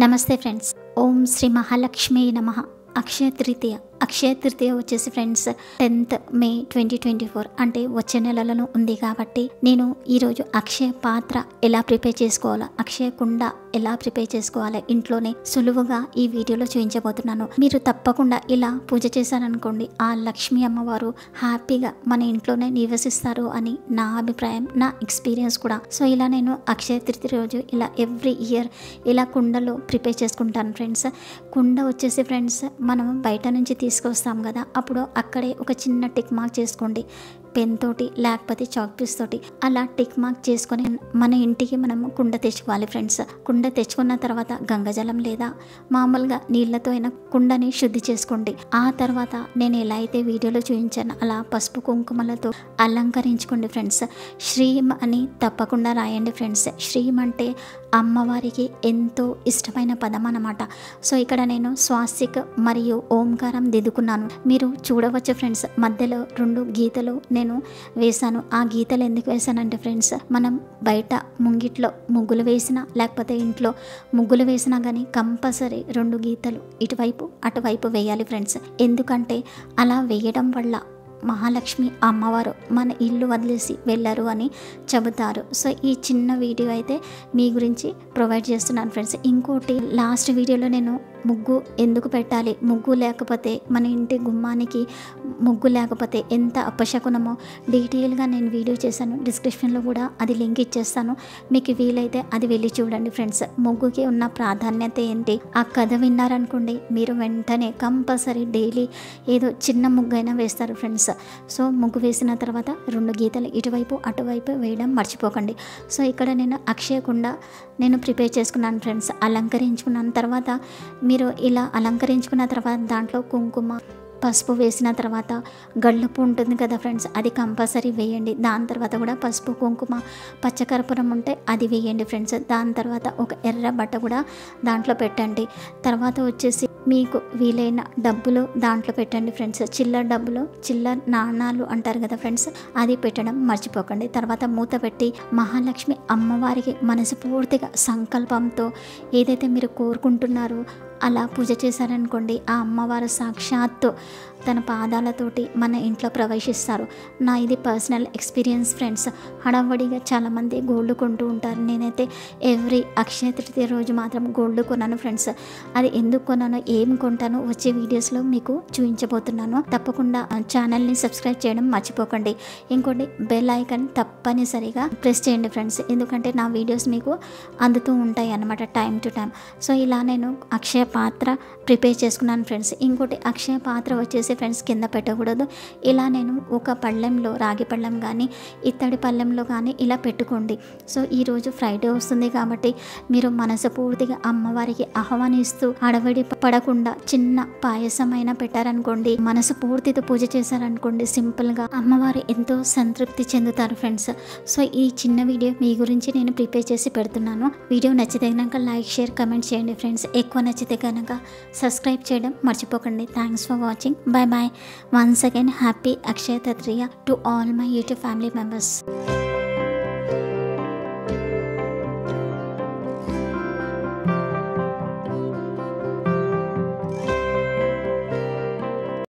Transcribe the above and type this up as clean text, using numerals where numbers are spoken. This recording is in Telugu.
నమస్తే ఫ్రెండ్స్. ఓం శ్రీ మహాలక్ష్మి నమః. అక్షయ తృతీయ వచ్చేసి ఫ్రెండ్స్ 10th May 2024 అంటే వచ్చే నెలలను ఉంది కాబట్టి నేను ఈరోజు అక్షయ పాత్ర ఎలా ప్రిపేర్ చేసుకోవాలో, అక్షయ కుండ ఎలా ప్రిపేర్ చేసుకోవాలో ఇంట్లోనే సులువుగా ఈ వీడియోలో చూపించబోతున్నాను. మీరు తప్పకుండా ఇలా పూజ చేశారనుకోండి, ఆ లక్ష్మీ అమ్మవారు హ్యాపీగా మన ఇంట్లోనే నివసిస్తారు అని నా అభిప్రాయం, నా ఎక్స్పీరియన్స్ కూడా. సో ఇలా నేను అక్షయ తృతీయ రోజు ఇలా ఎవ్రీ ఇయర్ ఇలా కుండలో ప్రిపేర్ చేసుకుంటాను ఫ్రెండ్స్. కుండ వచ్చేసి ఫ్రెండ్స్ మనం బయట నుంచి తీసుకొస్తాం కదా, అప్పుడు అక్కడే ఒక చిన్న టిక్ మార్క్ చేసుకోండి, పెన్ తోటి లేకపోతే చాక్ పీస్ తోటి అలా టిక్ మార్క్ చేసుకొని మన ఇంటికి మనం కుండ తెచ్చుకోవాలి ఫ్రెండ్స్. కుండ తెచ్చుకున్న తర్వాత గంగాజలం లేదా మామూలుగా నీళ్ళతో అయినా కుండని శుద్ధి చేసుకోండి. ఆ తర్వాత నేను ఎలా అయితే వీడియోలో చూపించాను అలా పసుపు కుంకుమలతో అలంకరించుకోండి ఫ్రెండ్స్. శ్రీం అని తప్పకుండా రాయండి ఫ్రెండ్స్. శ్రీం అంటే అమ్మవారికి ఎంతో ఇష్టమైన పదం అన్నమాట. సో ఇక్కడ నేను స్వాస్తిక్ మరియు ఓంకారం దిద్దుకున్నాను. మీరు చూడవచ్చు ఫ్రెండ్స్, మధ్యలో 2 గీతలు నేను వేసాను. ఆ గీతలు ఎందుకు వేసానంటే ఫ్రెండ్స్, మనం బయట ముంగిట్లో ముగ్గులు వేసినా లేకపోతే ఇంట్లో ముగ్గులు వేసినా కానీ కంపల్సరీ 2 గీతలు ఇటువైపు అటువైపు వేయాలి ఫ్రెండ్స్. ఎందుకంటే అలా వేయడం వల్ల మహాలక్ష్మి అమ్మవారు మన ఇల్లు వదిలేసి వెళ్ళరు అని చెబుతారు. సో ఈ చిన్న వీడియో అయితే మీ గురించి ప్రొవైడ్ చేస్తున్నాను ఫ్రెండ్స్. ఇంకోటి, లాస్ట్ వీడియోలో నేను ముగ్గు ఎందుకు పెట్టాలి, ముగ్గు లేకపోతే మన ఇంటి గుమ్మానికి ముగ్గు లేకపోతే ఎంత అపశకునమో డీటెయిల్గా నేను వీడియో చేశాను. డిస్క్రిప్షన్లో కూడా అది లింక్ ఇచ్చేస్తాను, మీకు వీలైతే అది వెళ్ళి చూడండి ఫ్రెండ్స్. ముగ్గుకి ఉన్న ప్రాధాన్యత ఏంటి, ఆ కథ విన్నారనుకోండి, మీరు వెంటనే కంపల్సరీ డైలీ ఏదో చిన్న ముగ్గు అయినా వేస్తారు ఫ్రెండ్స్. సో ముగ్గు వేసిన తర్వాత 2 గీతలు ఇటువైపు అటువైపు వేయడం మర్చిపోకండి. సో ఇక్కడ నేను అక్షయ కుండ నేను ప్రిపేర్ చేసుకున్నాను ఫ్రెండ్స్, అలంకరించుకున్నాను. తర్వాత మీరు ఇలా అలంకరించుకున్న తర్వాత దాంట్లో కుంకుమ పసుపు వేసిన తర్వాత గళ్ళుప్పు ఉంటుంది కదా ఫ్రెండ్స్, అది కంపల్సరీ వేయండి. దాని తర్వాత కూడా పసుపు కుంకుమ పచ్చకర్పూరం ఉంటే అది వేయండి ఫ్రెండ్స్. దాని తర్వాత ఒక ఎర్ర బట్ట కూడా దాంట్లో పెట్టండి. తర్వాత వచ్చేసి మీకు వీలైన డబ్బులు దాంట్లో పెట్టండి ఫ్రెండ్స్. చిల్లర డబ్బులు, చిల్లర నాణాలు అంటారు కదా ఫ్రెండ్స్, అది పెట్టడం మర్చిపోకండి. తర్వాత మూత పెట్టి మహాలక్ష్మి అమ్మవారికి మనస్ఫూర్తిగా సంకల్పంతో ఏదైతే మీరు కోరుకుంటున్నారో అలా పూజ చేశారనుకోండి, ఆ అమ్మవారు సాక్షాత్తు తన పాదాలతోటి మన ఇంట్లో ప్రవేశిస్తారు. నా ఇది పర్సనల్ ఎక్స్పీరియన్స్ ఫ్రెండ్స్. హడావడిగా చాలామంది గోల్డ్ కొంటూ ఉంటారు. నేనైతే ఎవ్రీ అక్షయ తృతీయ రోజు మాత్రం గోల్డ్ కొన్నాను ఫ్రెండ్స్. అది ఎందుకు కొన్నానో, ఏం కొంటానో వచ్చే వీడియోస్లో మీకు చూపించబోతున్నాను. తప్పకుండా ఛానల్ని సబ్స్క్రైబ్ చేయడం మర్చిపోకండి. ఇంకోటి, బెల్ ఐకాన్ తప్పనిసరిగా ప్రెస్ చేయండి ఫ్రెండ్స్, ఎందుకంటే నా వీడియోస్ మీకు అందుతూ ఉంటాయి అన్నమాట టైం టు టైం. సో ఇలా నేను అక్షయ పాత్ర ప్రిపేర్ చేసుకున్నాను ఫ్రెండ్స్. ఇంకోటి, అక్షయ పాత్ర వచ్చేసి ఫ్రెండ్స్ కింద పెట్టకూడదు. ఇలా నేను ఒక పళ్ళెంలో, రాగి పళ్ళెం కానీ ఇత్తడి పళ్ళెంలో కానీ ఇలా పెట్టుకోండి. సో ఈరోజు ఫ్రైడే వస్తుంది కాబట్టి మీరు మనస్ఫూర్తిగా అమ్మవారికి ఆహ్వానిస్తూ అడవడి పడకుండా చిన్న పాయసమైనా పెట్టారనుకోండి, మనస్ఫూర్తితో పూజ చేశారనుకోండి, సింపుల్గా అమ్మవారు ఎంతో సంతృప్తి చెందుతారు ఫ్రెండ్స్. సో ఈ చిన్న వీడియో మీ గురించి నేను ప్రిపేర్ చేసి పెడుతున్నాను. వీడియో నచ్చితే కనుక లైక్, షేర్, కమెంట్ చేయండి ఫ్రెండ్స్. ఎక్కువ నచ్చితే కనుక సబ్స్క్రైబ్ చేయడం మర్చిపోకండి. Thanks for watching. Bye bye. Once again, happy Akshaya Tritiya to all my YouTube family members.